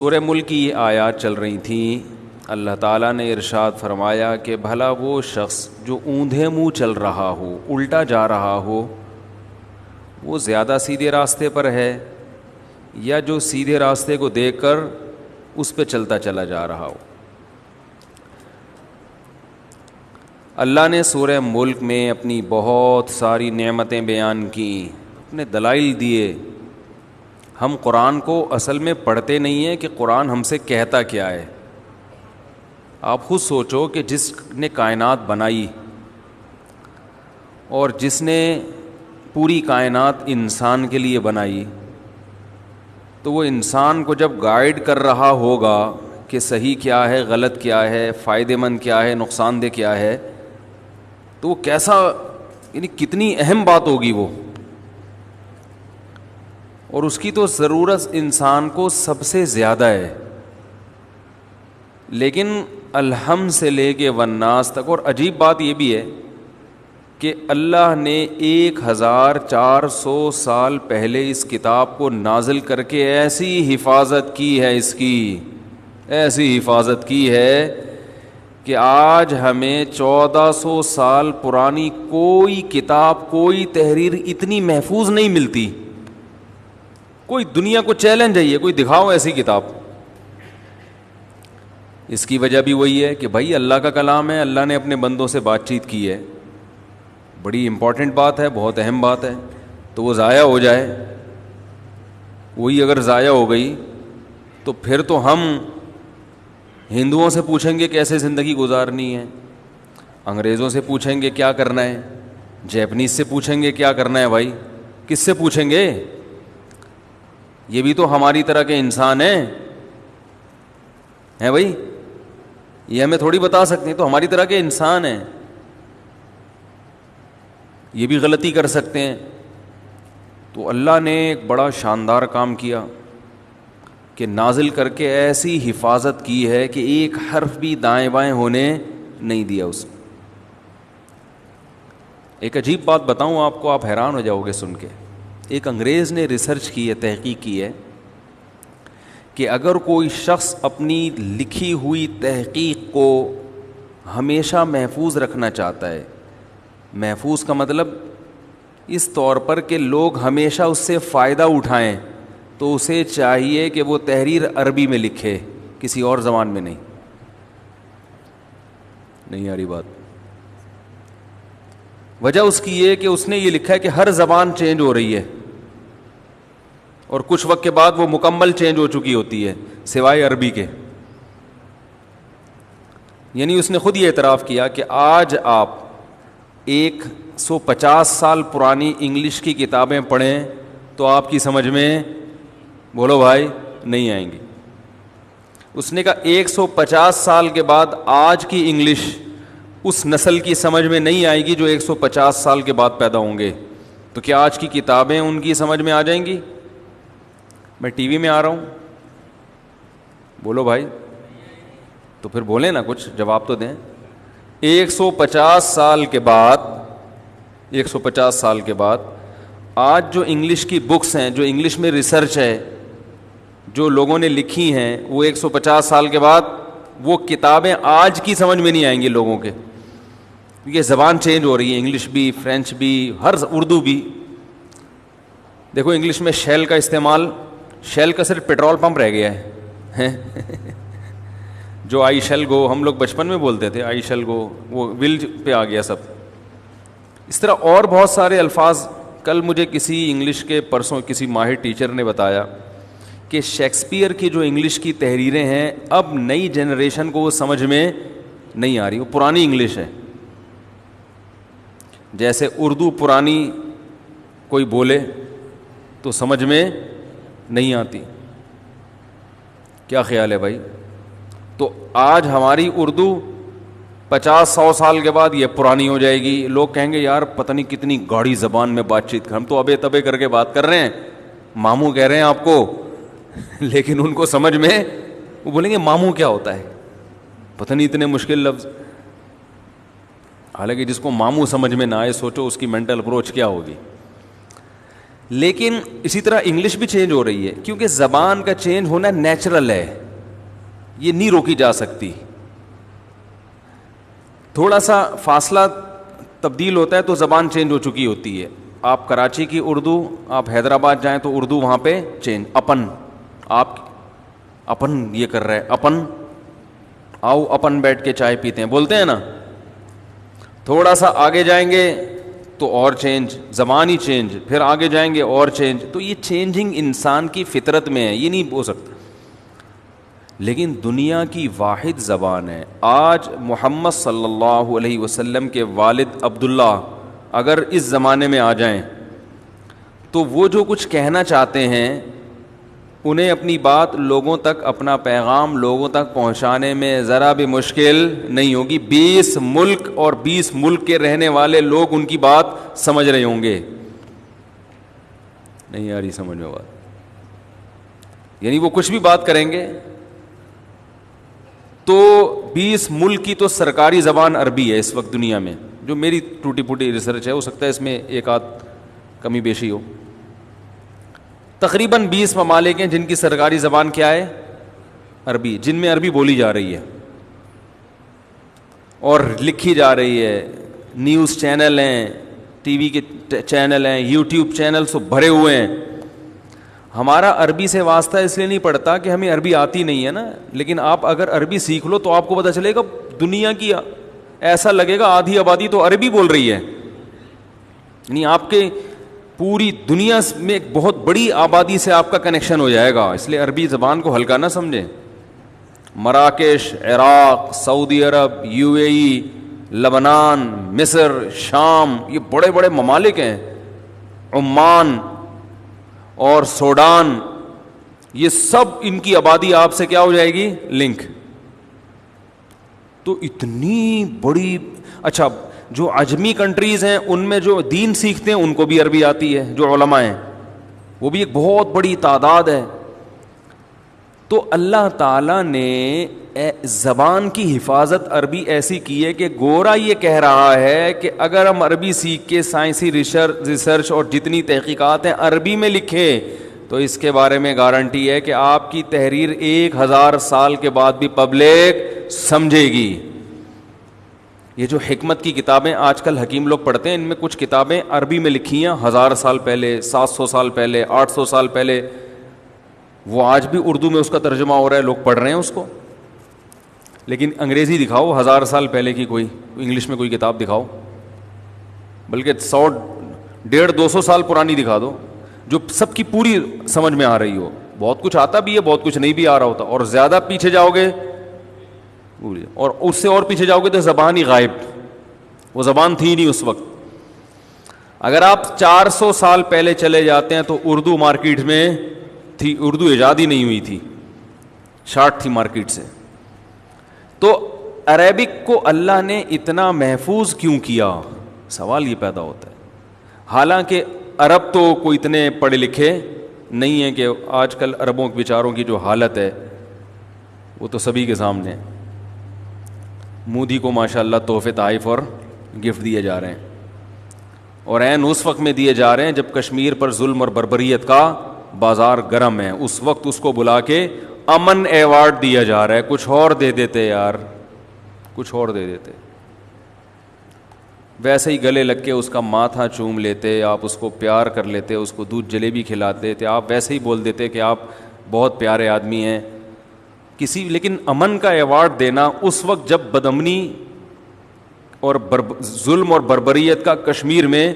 سورہ ملک کی یہ آیات چل رہی تھیں. اللہ تعالیٰ نے ارشاد فرمایا کہ بھلا وہ شخص جو اوندھے منہ چل رہا ہو، الٹا جا رہا ہو، وہ زیادہ سیدھے راستے پر ہے یا جو سیدھے راستے کو دیکھ کر اس پہ چلتا چلا جا رہا ہو. اللہ نے سورہ ملک میں اپنی بہت ساری نعمتیں بیان کیں، اپنے دلائل دیے. ہم قرآن کو اصل میں پڑھتے نہیں ہیں کہ قرآن ہم سے کہتا کیا ہے. آپ خود سوچو کہ جس نے کائنات بنائی اور جس نے پوری کائنات انسان کے لیے بنائی، تو وہ انسان کو جب گائیڈ کر رہا ہوگا کہ صحیح کیا ہے، غلط کیا ہے، فائدہ مند کیا ہے، نقصان دہ کیا ہے، تو وہ کیسا، یعنی کتنی اہم بات ہوگی وہ. اور اس کی تو ضرورت انسان کو سب سے زیادہ ہے. لیکن الحم سے لے کے والناس تک. اور عجیب بات یہ بھی ہے کہ اللہ نے 1400 سال پہلے اس کتاب کو نازل کر کے ایسی حفاظت کی ہے، اس کی ایسی حفاظت کی ہے کہ آج ہمیں 1400 سال پرانی کوئی کتاب، کوئی تحریر اتنی محفوظ نہیں ملتی. کوئی دنیا کو چیلنج ہے یہ، کوئی دکھاؤ ایسی کتاب. اس کی وجہ بھی وہی ہے کہ بھائی اللہ کا کلام ہے، اللہ نے اپنے بندوں سے بات چیت کی ہے، بڑی امپورٹنٹ بات ہے، بہت اہم بات ہے. تو وہ ضائع ہو جائے، وہی اگر ضائع ہو گئی تو پھر تو ہم ہندوؤں سے پوچھیں گے کیسے زندگی گزارنی ہے، انگریزوں سے پوچھیں گے کیا کرنا ہے، جیپنیز سے پوچھیں گے کیا کرنا ہے. بھائی کس سے پوچھیں گے؟ یہ بھی تو ہماری طرح کے انسان ہیں بھائی، یہ ہمیں تھوڑی بتا سکتے ہیں. تو ہماری طرح کے انسان ہیں، یہ بھی غلطی کر سکتے ہیں. تو اللہ نے ایک بڑا شاندار کام کیا کہ نازل کر کے ایسی حفاظت کی ہے کہ ایک حرف بھی دائیں بائیں ہونے نہیں دیا اس نے. ایک عجیب بات بتاؤں آپ کو، آپ حیران ہو جاؤ گے سن کے. ایک انگریز نے ریسرچ کی ہے، تحقیق کی ہے کہ اگر کوئی شخص اپنی لکھی ہوئی تحقیق کو ہمیشہ محفوظ رکھنا چاہتا ہے، محفوظ کا مطلب اس طور پر کہ لوگ ہمیشہ اس سے فائدہ اٹھائیں، تو اسے چاہیے کہ وہ تحریر عربی میں لکھے، کسی اور زبان میں نہیں. نہیں آ رہی بات؟ وجہ اس کی یہ کہ اس نے یہ لکھا ہے کہ ہر زبان چینج ہو رہی ہے اور کچھ وقت کے بعد وہ مکمل چینج ہو چکی ہوتی ہے سوائے عربی کے. یعنی اس نے خود یہ اعتراف کیا کہ آج آپ 150 سال پرانی انگلش کی کتابیں پڑھیں تو آپ کی سمجھ میں، بولو بھائی، نہیں آئیں گی. اس نے کہا 150 سال کے بعد آج کی انگلش اس نسل کی سمجھ میں نہیں آئے گی جو 150 سال کے بعد پیدا ہوں گے. تو کیا آج کی کتابیں ان کی سمجھ میں آ جائیں گی؟ میں ٹی وی میں آ رہا ہوں، بولو بھائی. تو پھر بولیں نا، کچھ جواب تو دیں. 150 سال کے بعد 150 سال کے بعد آج جو انگلش کی بکس ہیں، جو انگلش میں ریسرچ ہے، جو لوگوں نے لکھی ہیں، وہ 150 سال کے بعد وہ کتابیں آج کی سمجھ میں نہیں آئیں گی لوگوں کے. یہ زبان چینج ہو رہی ہے، انگلش بھی، فرینچ بھی، اردو بھی. دیکھو انگلش میں شیل کا استعمال، شیل کا صرف پیٹرول پمپ رہ گیا ہے جو آئی شیل گو ہم لوگ بچپن میں بولتے تھے، آئی شیل گو، وہ ول پہ آ گیا سب. اس طرح اور بہت سارے الفاظ. کل مجھے کسی انگلش کے پرسوں کسی ماہر ٹیچر نے بتایا کہ شیکسپیئر کی جو انگلش کی تحریریں ہیں اب نئی جنریشن کو وہ سمجھ میں نہیں آ رہی، وہ پرانی انگلش ہے. جیسے اردو پرانی کوئی بولے تو سمجھ میں نہیں آتی. کیا خیال ہے بھائی؟ تو آج ہماری اردو 50-100 سال کے بعد یہ پرانی ہو جائے گی. لوگ کہیں گے یار پتہ نہیں کتنی گاڑی زبان میں بات چیت کر، ہم تو ابے تبے کر کے بات کر رہے ہیں، ماموں کہہ رہے ہیں آپ کو لیکن ان کو سمجھ میں، وہ بولیں گے ماموں کیا ہوتا ہے، پتہ نہیں اتنے مشکل لفظ. حالانکہ جس کو ماموں سمجھ میں نہ آئے، سوچو اس کی مینٹل اپروچ کیا ہوگی. لیکن اسی طرح انگلش بھی چینج ہو رہی ہے، کیونکہ زبان کا چینج ہونا نیچرل ہے، یہ نہیں روکی جا سکتی. تھوڑا سا فاصلہ تبدیل ہوتا ہے تو زبان چینج ہو چکی ہوتی ہے. آپ کراچی کی اردو، آپ حیدرآباد جائیں تو اردو وہاں پہ چینج. اپن، آپ اپن یہ کر رہے، اپن آؤ اپن بیٹھ کے چائے پیتے ہیں، بولتے ہیں نا. تھوڑا سا آگے جائیں گے تو اور چینج، زبان ہی چینج، پھر آگے جائیں گے اور چینج. تو یہ چینجنگ انسان کی فطرت میں ہے، یہ نہیں ہو سکتا. لیکن دنیا کی واحد زبان ہے. آج محمد صلی اللہ علیہ وسلم کے والد عبداللہ اگر اس زمانے میں آ جائیں تو وہ جو کچھ کہنا چاہتے ہیں، انہیں اپنی بات لوگوں تک، اپنا پیغام لوگوں تک پہنچانے میں ذرا بھی مشکل نہیں ہوگی. 20 ملک اور 20 ملک کے رہنے والے لوگ ان کی بات سمجھ رہے ہوں گے. نہیں آ رہی سمجھ میں بات؟ یعنی وہ کچھ بھی بات کریں گے تو 20 ملک کی تو سرکاری زبان عربی ہے اس وقت دنیا میں. جو میری ٹوٹی پھوٹی ریسرچ ہے، ہو سکتا ہے اس میں ایک آدھ کمی بیشی ہو. تقریباً 20 ممالک ہیں جن کی سرکاری زبان کیا ہے؟ عربی، جن میں عربی بولی جا رہی ہے اور لکھی جا رہی ہے. نیوز چینل ہیں، ٹی وی کے چینل ہیں، یوٹیوب چینل سب بھرے ہوئے ہیں. ہمارا عربی سے واسطہ اس لیے نہیں پڑتا کہ ہمیں عربی آتی نہیں ہے نا، لیکن آپ اگر عربی سیکھ لو تو آپ کو پتہ چلے گا دنیا کی، ایسا لگے گا آدھی آبادی تو عربی بول رہی ہے. یعنی آپ کے پوری دنیا میں ایک بہت بڑی آبادی سے آپ کا کنیکشن ہو جائے گا. اس لیے عربی زبان کو ہلکا نہ سمجھیں. مراکش، عراق، سعودی عرب، UAE، لبنان، مصر، شام، یہ بڑے بڑے ممالک ہیں. عمان اور سوڈان، یہ سب ان کی آبادی آپ سے کیا ہو جائے گی؟ لنک. تو اتنی بڑی، اچھا جو عجمی کنٹریز ہیں ان میں جو دین سیکھتے ہیں ان کو بھی عربی آتی ہے، جو علماء ہیں وہ بھی ایک بہت بڑی تعداد ہے. تو اللہ تعالیٰ نے زبان کی حفاظت عربی ایسی کی ہے کہ گورا یہ کہہ رہا ہے کہ اگر ہم عربی سیکھ کے سائنسی ریسرچ اور جتنی تحقیقات ہیں عربی میں لکھیں تو اس کے بارے میں گارنٹی ہے کہ آپ کی تحریر 1000 سال کے بعد بھی پبلک سمجھے گی. یہ جو حکمت کی کتابیں آج کل حکیم لوگ پڑھتے ہیں، ان میں کچھ کتابیں عربی میں لکھی ہیں 1000 سال پہلے، 700 سال پہلے، 800 سال پہلے. وہ آج بھی اردو میں اس کا ترجمہ ہو رہا ہے، لوگ پڑھ رہے ہیں اس کو. لیکن انگریزی دکھاؤ 1000 سال پہلے کی، کوئی انگلش میں کوئی کتاب دکھاؤ، بلکہ 100 150 200 سال پرانی دکھا دو جو سب کی پوری سمجھ میں آ رہی ہو. بہت کچھ آتا بھی ہے، بہت کچھ نہیں بھی آ رہا ہوتا. اور زیادہ پیچھے جاؤ گے اور اس سے اور پیچھے جاؤ گے تو زبان ہی غائب، وہ زبان تھی نہیں اس وقت. اگر آپ 400 سال پہلے چلے جاتے ہیں تو اردو مارکیٹ میں تھی، اردو ایجاد ہی نہیں ہوئی تھی، شارٹ تھی مارکیٹ سے. تو عربک کو اللہ نے اتنا محفوظ کیوں کیا؟ سوال یہ پیدا ہوتا ہے. حالانکہ عرب تو کوئی اتنے پڑھے لکھے نہیں ہیں کہ آج کل عربوں کے بیچاروں کی جو حالت ہے وہ تو سبھی کے سامنے ہے. مودی کو ماشاءاللہ تحفے تحائف اور گفٹ دیے جا رہے ہیں، اور عین اس وقت میں دیے جا رہے ہیں جب کشمیر پر ظلم اور بربریت کا بازار گرم ہے. اس وقت اس کو بلا کے امن ایوارڈ دیا جا رہا ہے. کچھ اور دے دیتے یار، کچھ اور دے دیتے. ویسے ہی گلے لگ کے اس کا ماتھا چوم لیتے آپ، اس کو پیار کر لیتے، اس کو دودھ جلیبی کھلاتے تھے آپ، ویسے ہی بول دیتے کہ آپ بہت پیارے آدمی ہیں کسی. لیکن امن کا ایوارڈ دینا اس وقت جب بدامنی اور ظلم اور بربریت کا کشمیر میں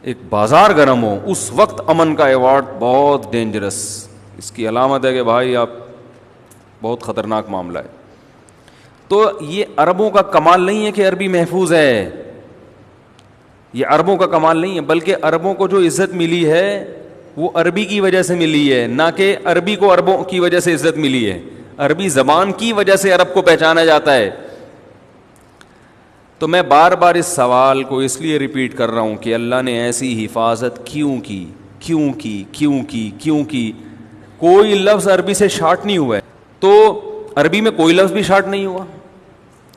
ایک بازار گرم ہو، اس وقت امن کا ایوارڈ بہت ڈینجرس. اس کی علامت ہے کہ بھائی آپ بہت خطرناک معاملہ ہے. تو یہ عربوں کا کمال نہیں ہے کہ عربی محفوظ ہے، یہ عربوں کا کمال نہیں ہے، بلکہ عربوں کو جو عزت ملی ہے وہ عربی کی وجہ سے ملی ہے، نہ کہ عربی کو عربوں کی وجہ سے عزت ملی ہے. عربی زبان کی وجہ سے عرب کو پہچانا جاتا ہے. تو میں بار بار اس سوال کو اس لیے ریپیٹ کر رہا ہوں کہ اللہ نے ایسی حفاظت کیوں کی، کیوں کی، کیوں کی، کیوں کی. کوئی لفظ عربی سے شارٹ نہیں ہوا ہے، تو عربی میں کوئی لفظ بھی شارٹ نہیں ہوا.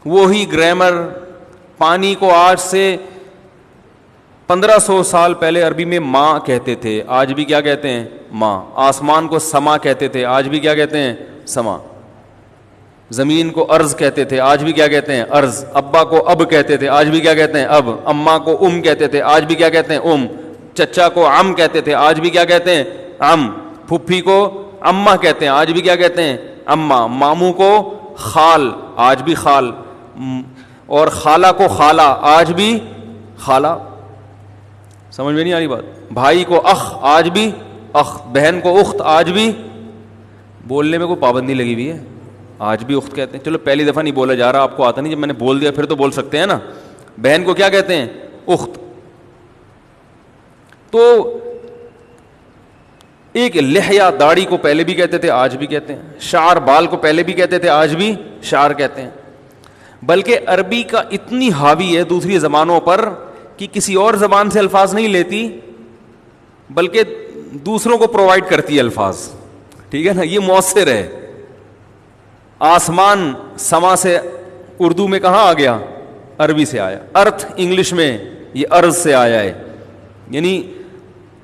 وہی گرامر. پانی کو آج سے 1500 سال پہلے عربی میں ماں کہتے تھے, آج بھی کیا کہتے ہیں؟ ماں. آسمان کو سما کہتے تھے, آج بھی کیا کہتے ہیں؟ سما. زمین کو ارض کہتے تھے, آج بھی کیا کہتے ہیں؟ ارض. ابا کو اب کہتے تھے, آج بھی کیا کہتے ہیں؟ اب. اماں کو کہتے تھے, آج بھی کیا کہتے ہیں؟ چچا کو عم کہتے تھے, آج بھی کیا کہتے ہیں؟ عم. پھپھی کو اماں کہتے ہیں, آج بھی کیا کہتے ہیں؟ اماں. ماموں کو خال, آج بھی خال. اور خالہ کو خالہ, آج بھی خالہ. سمجھ میں نہیں آ رہی بات؟ بھائی کو اخ, آج بھی اخ. بہن کو اخت, آج بھی. بولنے میں کوئی پابندی لگی ہوئی ہے؟ آج بھی اخت کہتے ہیں. چلو پہلی دفعہ نہیں بولا جا رہا, آپ کو آتا نہیں, جب میں نے بول دیا پھر تو بول سکتے ہیں نا. بہن کو کیا کہتے ہیں؟ اخت. تو ایک لحیہ داڑھی کو پہلے بھی کہتے تھے, آج بھی کہتے ہیں. شعر بال کو پہلے بھی کہتے تھے, آج بھی شعر کہتے ہیں. بلکہ عربی کا اتنی حاوی ہے دوسری زبانوں پر کہ کسی اور زبان سے الفاظ نہیں لیتی بلکہ دوسروں کو پرووائڈ کرتی ہے الفاظ. ٹھیک ہے نا, یہ مؤثر ہے. آسمان سما سے اردو میں کہاں آ گیا؟ عربی سے آیا. ارتھ انگلش میں یہ ارض سے آیا ہے. یعنی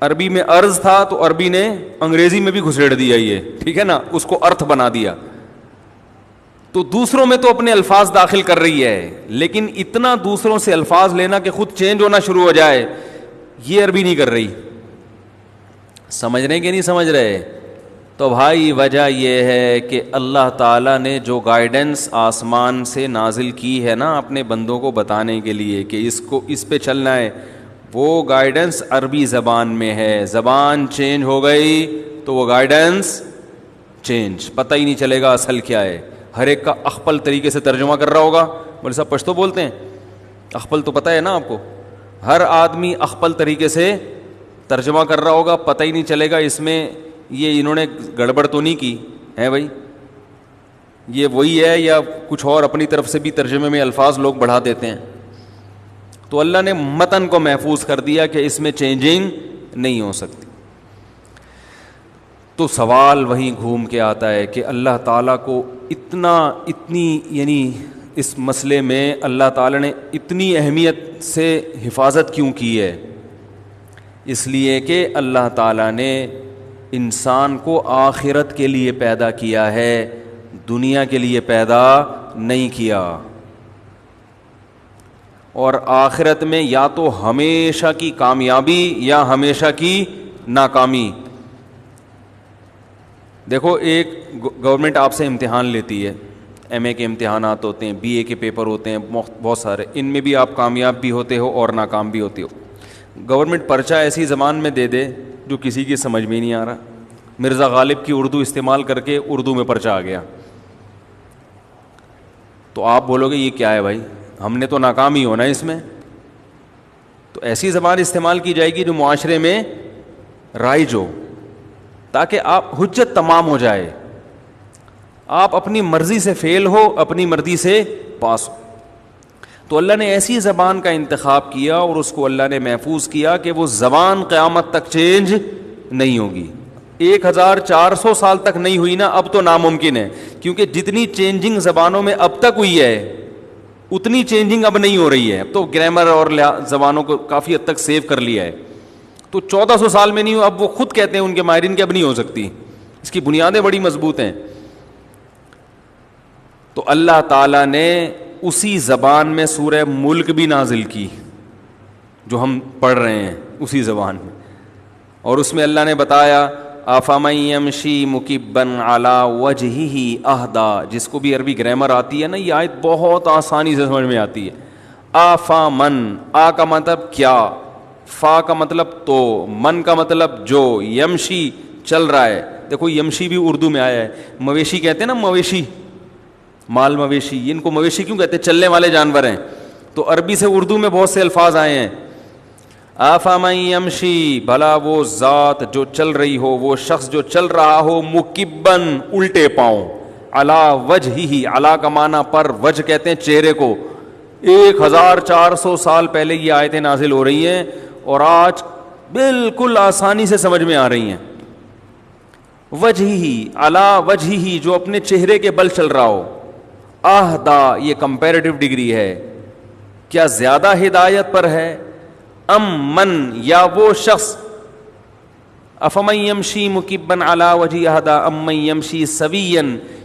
عربی میں ارض تھا تو عربی نے انگریزی میں بھی گھسیڑ دیا یہ, ٹھیک ہے نا, اس کو ارتھ بنا دیا. تو دوسروں میں تو اپنے الفاظ داخل کر رہی ہے, لیکن اتنا دوسروں سے الفاظ لینا کہ خود چینج ہونا شروع ہو جائے, یہ عربی نہیں کر رہی. سمجھ رہے کہ نہیں سمجھ رہے؟ تو بھائی وجہ یہ ہے کہ اللہ تعالیٰ نے جو گائیڈنس آسمان سے نازل کی ہے نا اپنے بندوں کو بتانے کے لیے کہ اس پہ چلنا ہے, وہ گائیڈنس عربی زبان میں ہے. زبان چینج ہو گئی تو وہ گائیڈنس چینج, پتہ ہی نہیں چلے گا اصل کیا ہے. ہر ایک کا اخپل طریقے سے ترجمہ کر رہا ہوگا. بولے صاحب پشتو بولتے ہیں, اخپل تو پتہ ہے نا آپ کو. ہر آدمی اخپل طریقے سے ترجمہ کر رہا ہوگا, پتہ ہی نہیں چلے گا اس میں یہ انہوں نے گڑبڑ تو نہیں کی ہے بھائی, یہ وہی ہے یا کچھ اور اپنی طرف سے بھی ترجمے میں الفاظ لوگ بڑھا دیتے ہیں. تو اللہ نے متن کو محفوظ کر دیا کہ اس میں چینجنگ نہیں ہو سکتی. تو سوال وہیں گھوم کے آتا ہے کہ اللہ تعالیٰ کو اتنی یعنی اس مسئلے میں اللہ تعالیٰ نے اتنی اہمیت سے حفاظت کیوں کی ہے؟ اس لیے کہ اللہ تعالیٰ نے انسان کو آخرت کے لیے پیدا کیا ہے, دنیا کے لیے پیدا نہیں کیا. اور آخرت میں یا تو ہمیشہ کی کامیابی یا ہمیشہ کی ناکامی. دیکھو ایک گورنمنٹ آپ سے امتحان لیتی ہے, ایم اے کے امتحانات ہوتے ہیں, بی اے کے پیپر ہوتے ہیں بہت سارے, ان میں بھی آپ کامیاب بھی ہوتے ہو اور ناکام بھی ہوتے ہو. گورنمنٹ پرچہ ایسی زبان میں دے دے جو کسی کی سمجھ میں نہیں آ رہا. مرزا غالب کی اردو استعمال کر کے اردو میں پرچہ آ گیا, تو آپ بولو گے یہ کیا ہے بھائی, ہم نے تو ناکام ہی ہونا ہے اس میں. تو ایسی زبان استعمال کی جائے گی جو معاشرے میں رائج ہو, تاکہ آپ حجت تمام ہو جائے, آپ اپنی مرضی سے فیل ہو, اپنی مرضی سے پاس ہو. تو اللہ نے ایسی زبان کا انتخاب کیا اور اس کو اللہ نے محفوظ کیا کہ وہ زبان قیامت تک چینج نہیں ہوگی. 1400 سال تک نہیں ہوئی نا, اب تو ناممکن ہے, کیونکہ جتنی چینجنگ زبانوں میں اب تک ہوئی ہے اتنی چینجنگ اب نہیں ہو رہی ہے. اب تو گرامر اور زبانوں کو کافی حد تک سیو کر لیا ہے. تو 1400 سال میں نہیں ہو, اب وہ خود کہتے ہیں ان کے ماہرین کہ اب نہیں ہو سکتی, اس کی بنیادیں بڑی مضبوط ہیں. تو اللہ تعالیٰ نے اسی زبان میں سورہ ملک بھی نازل کی جو ہم پڑھ رہے ہیں, اسی زبان میں, اور اس میں اللہ نے بتایا افمن یمشی مکبا علی وجہہ اہدی, جس کو بھی عربی گرامر آتی ہے نا, یہ آیت بہت آسانی سے سمجھ میں آتی ہے. افمن, آ کا مطلب کیا, فا کا مطلب تو, من کا مطلب جو, یمشی چل رہا ہے. دیکھو یمشی بھی اردو میں آیا ہے. مویشی کہتے ہیں نا, مویشی, مال مویشی, ان کو مویشی کیوں کہتے ہیں؟ چلنے والے جانور ہیں. تو عربی سے اردو میں بہت سے الفاظ آئے ہیں. افمن یمشی, بھلا وہ ذات جو چل رہی ہو, وہ شخص جو چل رہا ہو, مکبن الٹے پاؤں, علی وجہہ, علی کا معنی پر, وجہ کہتے ہیں چہرے کو. 1400 سال پہلے یہ آیتیں نازل ہو رہی ہیں اور آج بالکل آسانی سے سمجھ میں آ رہی ہیں. وجہہ, علی وجہہ, جو اپنے چہرے کے بل چل رہا ہو. اہدا, یہ کمپیریٹیو ڈگری ہے, کیا زیادہ ہدایت پر ہے, ام من یا وہ شخص افمن یمشی مکبن علی وجہہ اہدی ام من یمشی سویا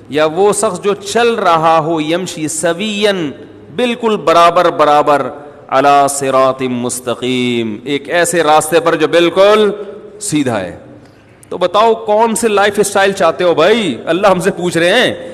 یا وہ شخص جو چل رہا ہو یمشی سویا بالکل برابر برابر علی صراط مستقیم ایک ایسے راستے پر جو بالکل سیدھا ہے. تو بتاؤ کون سے لائف اسٹائل چاہتے ہو بھائی؟ اللہ ہم سے پوچھ رہے ہیں